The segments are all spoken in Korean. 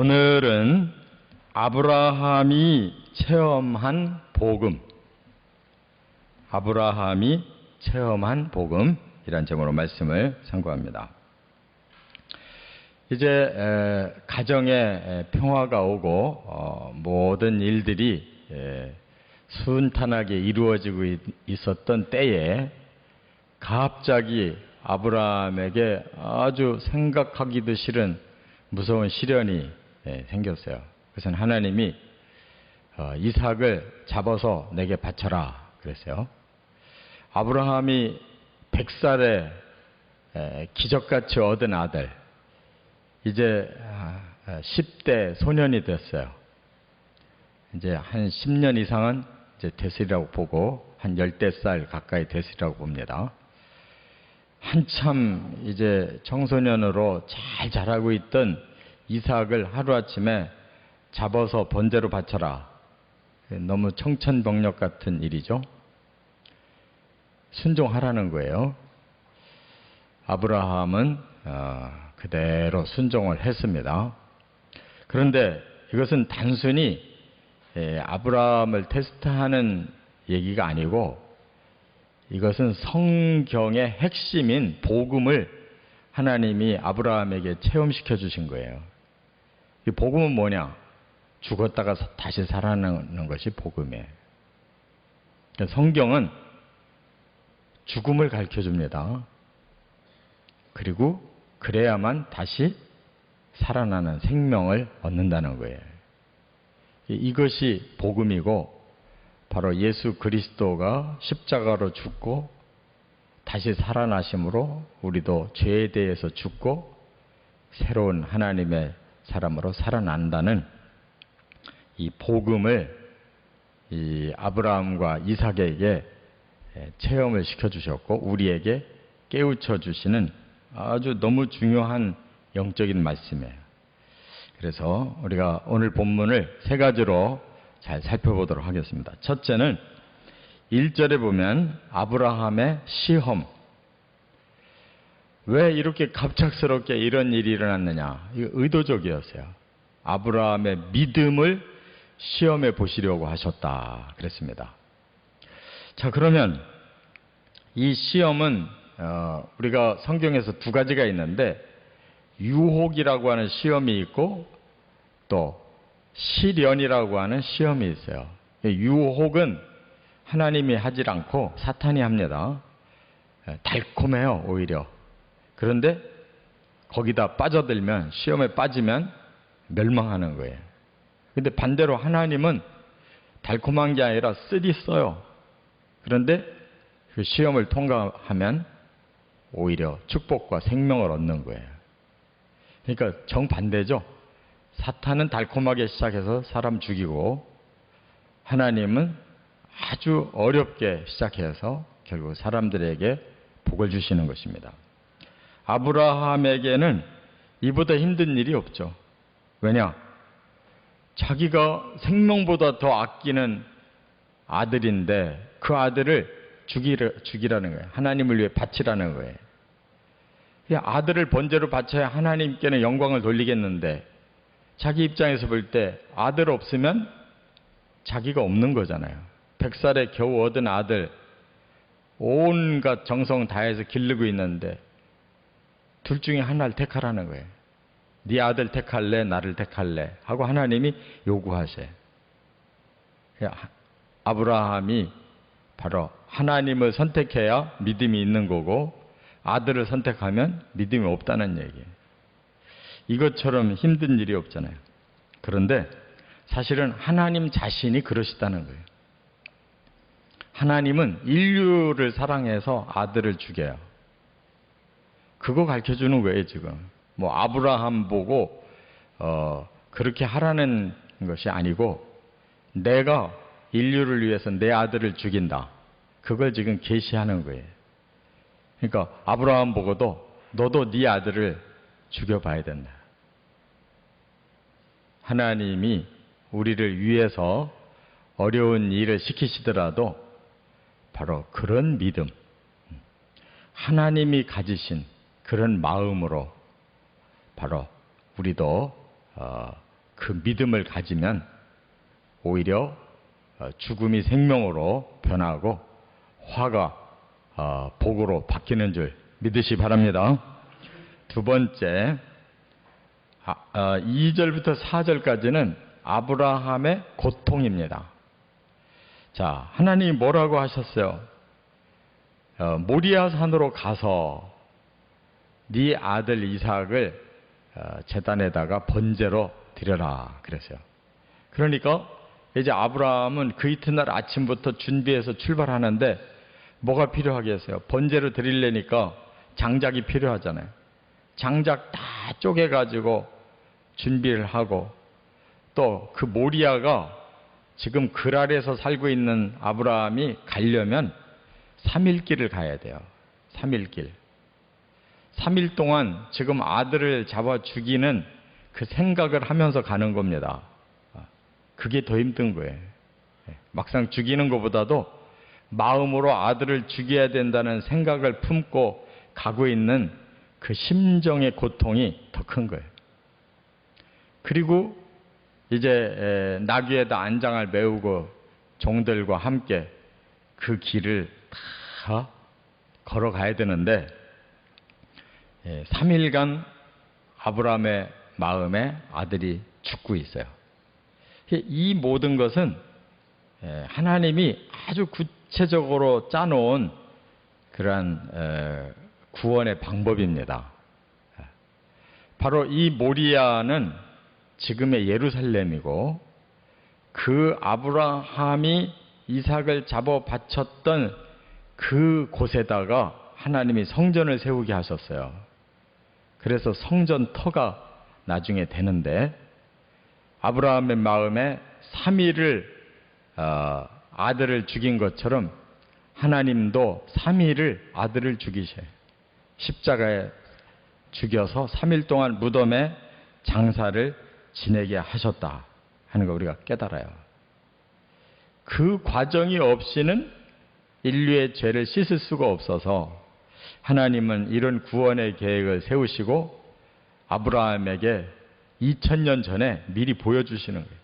오늘은 아브라함이 체험한 복음, 아브라함이 체험한 복음이란 제목으로 말씀을 선고합니다. 이제 가정에 평화가 오고 모든 일들이 순탄하게 이루어지고 있었던 때에 갑자기 아브라함에게 아주 생각하기도 싫은 무서운 시련이 생겼어요. 그것은 하나님이 이삭을 잡아서 내게 바쳐라 그랬어요. 아브라함이 100살에 기적같이 얻은 아들, 이제 10대 소년이 됐어요. 이제 한 10년 이상은 이제 됐으리라고 보고 한 10살 가까이 됐으리라고 봅니다. 한참 이제 청소년으로 잘 자라고 있던 이삭을 하루아침에 잡아서 번제로 바쳐라. 너무 청천벽력 같은 일이죠. 순종하라는 거예요. 아브라함은 그대로 순종을 했습니다. 그런데 이것은 단순히 아브라함을 테스트하는 얘기가 아니고 이것은 성경의 핵심인 복음을 하나님이 아브라함에게 체험시켜 주신 거예요. 이 복음은 뭐냐? 죽었다가 다시 살아나는 것이 복음이에요. 성경은 죽음을 가르쳐 줍니다. 그리고 그래야만 다시 살아나는 생명을 얻는다는 거예요. 이것이 복음이고 바로 예수 그리스도가 십자가로 죽고 다시 살아나심으로 우리도 죄에 대해서 죽고 새로운 하나님의 사람으로 살아난다는 이 복음을 이 아브라함과 이삭에게 체험을 시켜주셨고 우리에게 깨우쳐 주시는 아주 너무 중요한 영적인 말씀이에요. 그래서 우리가 오늘 본문을 세 가지로 잘 살펴보도록 하겠습니다. 첫째는 1절에 보면 아브라함의 시험. 왜 이렇게 갑작스럽게 이런 일이 일어났느냐? 이거 의도적이었어요. 아브라함의 믿음을 시험해 보시려고 하셨다 그랬습니다. 자, 그러면 이 시험은 우리가 성경에서 두 가지가 있는데 유혹이라고 하는 시험이 있고 또 시련이라고 하는 시험이 있어요. 유혹은 하나님이 하질 않고 사탄이 합니다. 달콤해요, 오히려. 그런데 거기다 빠져들면, 시험에 빠지면 멸망하는 거예요. 근데 반대로 하나님은 달콤한 게 아니라 쓰리 써요. 그런데 그 시험을 통과하면 오히려 축복과 생명을 얻는 거예요. 그러니까 정반대죠. 사탄은 달콤하게 시작해서 사람 죽이고 하나님은 아주 어렵게 시작해서 결국 사람들에게 복을 주시는 것입니다. 아브라함에게는 이보다 힘든 일이 없죠. 왜냐? 자기가 생명보다 더 아끼는 아들인데 그 아들을 죽이라는 거예요. 하나님을 위해 바치라는 거예요. 아들을 번제로 바쳐야 하나님께는 영광을 돌리겠는데 자기 입장에서 볼 때 아들 없으면 자기가 없는 거잖아요. 100살에 겨우 얻은 아들 온갖 정성 다해서 기르고 있는데 둘 중에 하나를 택하라는 거예요. 네 아들 택할래? 나를 택할래? 하고 하나님이 요구하세요. 아브라함이 바로 하나님을 선택해야 믿음이 있는 거고 아들을 선택하면 믿음이 없다는 얘기예요. 이것처럼 힘든 일이 없잖아요. 그런데 사실은 하나님 자신이 그러시다는 거예요. 하나님은 인류를 사랑해서 아들을 죽여요. 그거 가르쳐주는 거예요, 지금. 뭐 아브라함 보고 그렇게 하라는 것이 아니고 내가 인류를 위해서 내 아들을 죽인다. 그걸 지금 계시하는 거예요. 그러니까 아브라함 보고도 너도 네 아들을 죽여봐야 된다. 하나님이 우리를 위해서 어려운 일을 시키시더라도 바로 그런 믿음, 하나님이 가지신 그런 마음으로 바로 우리도 그 믿음을 가지면 오히려 죽음이 생명으로 변하고 화가 복으로 바뀌는 줄 믿으시 바랍니다. 두 번째, 2절부터 4절까지는 아브라함의 고통입니다. 자, 하나님이 뭐라고 하셨어요? 모리아 산으로 가서 네 아들 이삭을 제단에다가 번제로 드려라 그랬어요. 그러니까 이제 아브라함은 그 이튿날 아침부터 준비해서 출발하는데 뭐가 필요하겠어요? 번제로 드리려니까 장작이 필요하잖아요. 장작 다 쪼개가지고 준비를 하고, 또 그 모리아가 지금 그랄에서 살고 있는 아브라함이 가려면 3일 길을 가야 돼요. 3일 길. 3일 동안 지금 아들을 잡아 죽이는 그 생각을 하면서 가는 겁니다. 그게 더 힘든 거예요. 막상 죽이는 것보다도 마음으로 아들을 죽여야 된다는 생각을 품고 가고 있는 그 심정의 고통이 더 큰 거예요. 그리고 이제 나귀에다 안장을 메우고 종들과 함께 그 길을 다 걸어가야 되는데 3일간 아브라함의 마음에 아들이 죽고 있어요. 이 모든 것은 하나님이 아주 구체적으로 짜놓은 그러한 구원의 방법입니다. 바로 이 모리아는 지금의 예루살렘이고, 그 아브라함이 이삭을 잡아 바쳤던 그 곳에다가 하나님이 성전을 세우게 하셨어요. 그래서 성전터가 나중에 되는데, 아브라함의 마음에 3일을 아들을 죽인 것처럼 하나님도 3일을 아들을 죽이셔요. 십자가에 죽여서 3일 동안 무덤에 장사를 지내게 하셨다 하는 거 우리가 깨달아요. 그 과정이 없이는 인류의 죄를 씻을 수가 없어서 하나님은 이런 구원의 계획을 세우시고 아브라함에게 2000년 전에 미리 보여주시는 거예요.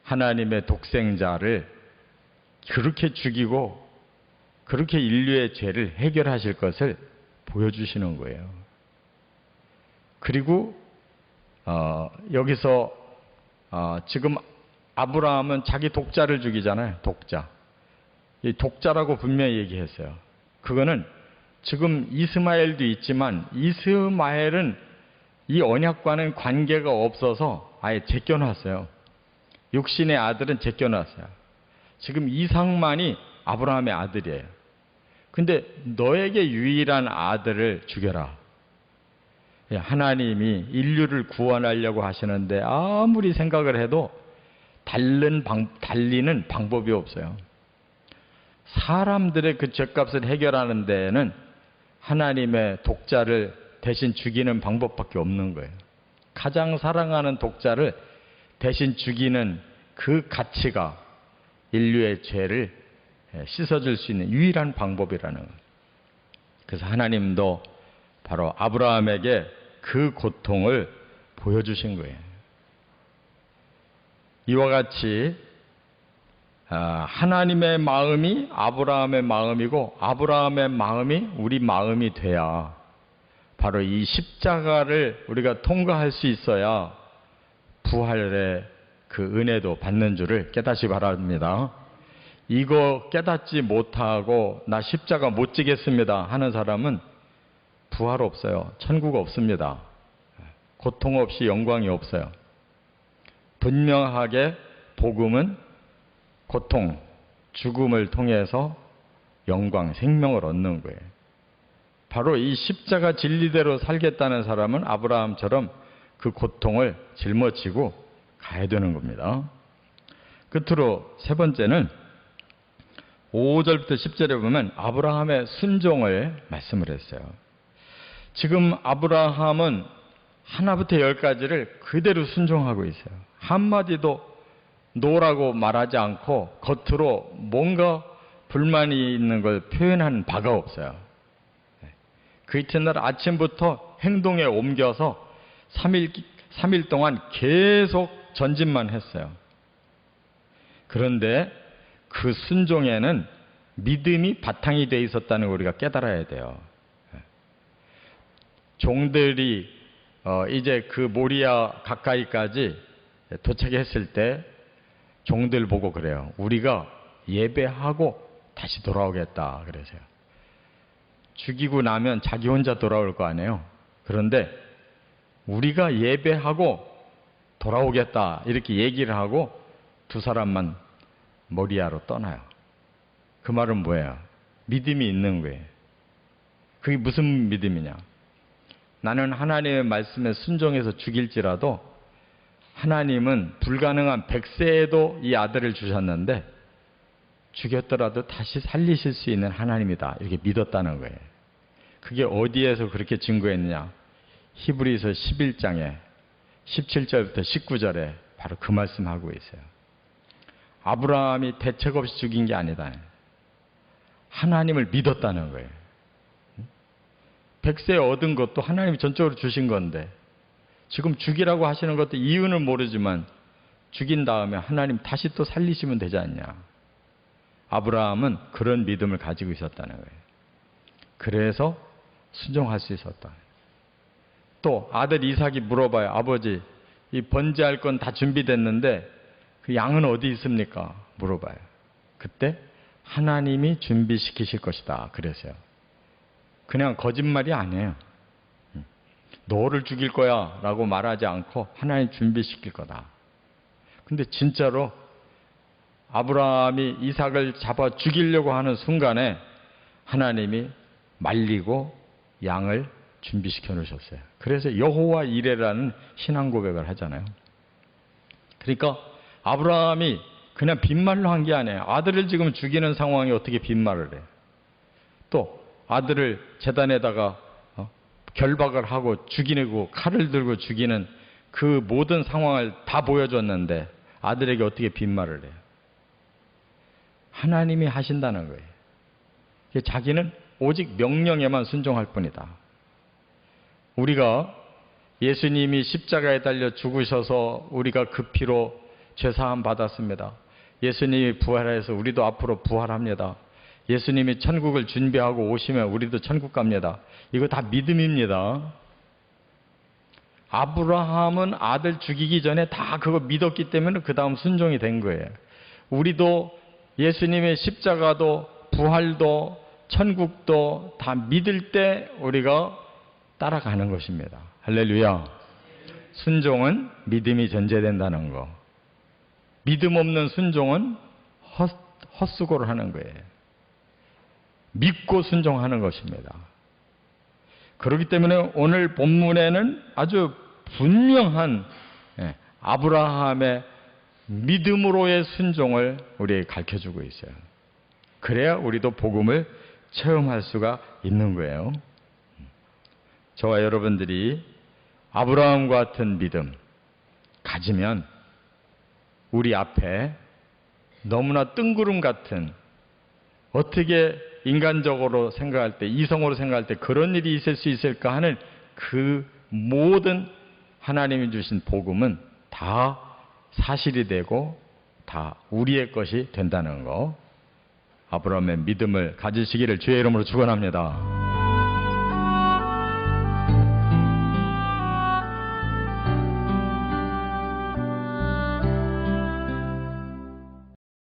하나님의 독생자를 그렇게 죽이고 그렇게 인류의 죄를 해결하실 것을 보여주시는 거예요. 그리고 여기서 지금 아브라함은 자기 독자를 죽이잖아요. 독자. 이 독자라고 분명히 얘기했어요. 그거는 지금 이스마엘도 있지만 이스마엘은 이 언약과는 관계가 없어서 아예 제껴놨어요. 육신의 아들은 제껴놨어요. 지금 이삭만이 아브라함의 아들이에요. 근데 너에게 유일한 아들을 죽여라. 하나님이 인류를 구원하려고 하시는데 아무리 생각을 해도 달리는 방법이 없어요. 사람들의 그 죄값을 해결하는 데에는 하나님의 독자를 대신 죽이는 방법밖에 없는 거예요. 가장 사랑하는 독자를 대신 죽이는 그 가치가 인류의 죄를 씻어줄 수 있는 유일한 방법이라는 거예요. 그래서 하나님도 바로 아브라함에게 그 고통을 보여주신 거예요. 이와 같이 하나님의 마음이 아브라함의 마음이고 아브라함의 마음이 우리 마음이 돼야 바로 이 십자가를 우리가 통과할 수 있어야 부활의 그 은혜도 받는 줄을 깨닫시 바랍니다. 이거 깨닫지 못하고 나 십자가 못 지겠습니다 하는 사람은 부활 없어요. 천국 없습니다. 고통 없이 영광이 없어요. 분명하게 복음은 고통, 죽음을 통해서 영광, 생명을 얻는 거예요. 바로 이 십자가 진리대로 살겠다는 사람은 아브라함처럼 그 고통을 짊어지고 가야 되는 겁니다. 끝으로 세 번째는 5절부터 10절에 보면 아브라함의 순종을 말씀을 했어요. 지금 아브라함은 하나부터 10까지를 그대로 순종하고 있어요. 한마디도 노라고 말하지 않고 겉으로 뭔가 불만이 있는 걸 표현한 바가 없어요. 그 이튿날 아침부터 행동에 옮겨서 3일 동안 계속 전진만 했어요. 그런데 그 순종에는 믿음이 바탕이 되어 있었다는 걸 우리가 깨달아야 돼요. 종들이 이제 그 모리아 가까이까지 도착했을 때 종들 보고 그래요. 우리가 예배하고 다시 돌아오겠다 그러세요. 죽이고 나면 자기 혼자 돌아올 거 아니에요. 그런데 우리가 예배하고 돌아오겠다 이렇게 얘기를 하고 두 사람만 모리아로 떠나요. 그 말은 뭐예요? 믿음이 있는 거예요. 그게 무슨 믿음이냐? 나는 하나님의 말씀에 순종해서 죽일지라도 하나님은 불가능한 100세에도 이 아들을 주셨는데 죽였더라도 다시 살리실 수 있는 하나님이다. 이렇게 믿었다는 거예요. 그게 어디에서 그렇게 증거했느냐? 히브리서 11장에 17절부터 19절에 바로 그 말씀하고 있어요. 아브라함이 대책 없이 죽인 게 아니다. 하나님을 믿었다는 거예요. 100세 얻은 것도 하나님이 전적으로 주신 건데 지금 죽이라고 하시는 것도 이유는 모르지만 죽인 다음에 하나님 다시 또 살리시면 되지 않냐. 아브라함은 그런 믿음을 가지고 있었다는 거예요. 그래서 순종할 수 있었다. 또 아들 이삭이 물어봐요. 아버지, 이 번제할 건 다 준비됐는데 그 양은 어디 있습니까? 물어봐요. 그때 하나님이 준비시키실 것이다. 그랬어요. 그냥 거짓말이 아니에요. 너를 죽일 거야 라고 말하지 않고 하나님 준비시킬 거다. 근데 진짜로 아브라함이 이삭을 잡아 죽이려고 하는 순간에 하나님이 말리고 양을 준비시켜 놓으셨어요. 그래서 여호와 이레라는 신앙 고백을 하잖아요. 그러니까 아브라함이 그냥 빈말로 한 게 아니에요. 아들을 지금 죽이는 상황에 어떻게 빈말을 해요. 또 아들을 제단에다가 결박을 하고 죽이고 칼을 들고 죽이는 그 모든 상황을 다 보여줬는데 아들에게 어떻게 빈말을 해요. 하나님이 하신다는 거예요. 자기는 오직 명령에만 순종할 뿐이다. 우리가 예수님이 십자가에 달려 죽으셔서 우리가 그 피로 죄사함 받았습니다. 예수님이 부활해서 우리도 앞으로 부활합니다. 예수님이 천국을 준비하고 오시면 우리도 천국 갑니다. 이거 다 믿음입니다. 아브라함은 아들 죽이기 전에 다 그거 믿었기 때문에 그 다음 순종이 된 거예요. 우리도 예수님의 십자가도 부활도 천국도 다 믿을 때 우리가 따라가는 것입니다. 할렐루야. 순종은 믿음이 전제된다는 거. 믿음 없는 순종은 헛수고를 하는 거예요. 믿고 순종하는 것입니다. 그렇기 때문에 오늘 본문에는 아주 분명한 아브라함의 믿음으로의 순종을 우리에게 가르쳐주고 있어요. 그래야 우리도 복음을 체험할 수가 있는 거예요. 저와 여러분들이 아브라함 같은 믿음 가지면 우리 앞에 너무나 뜬구름 같은, 어떻게 인간적으로 생각할 때, 이성으로 생각할 때 그런 일이 있을 수 있을까 하는 그 모든 하나님이 주신 복음은 다 사실이 되고 다 우리의 것이 된다는 거, 아브라함의 믿음을 가지시기를 주의 이름으로 축원합니다.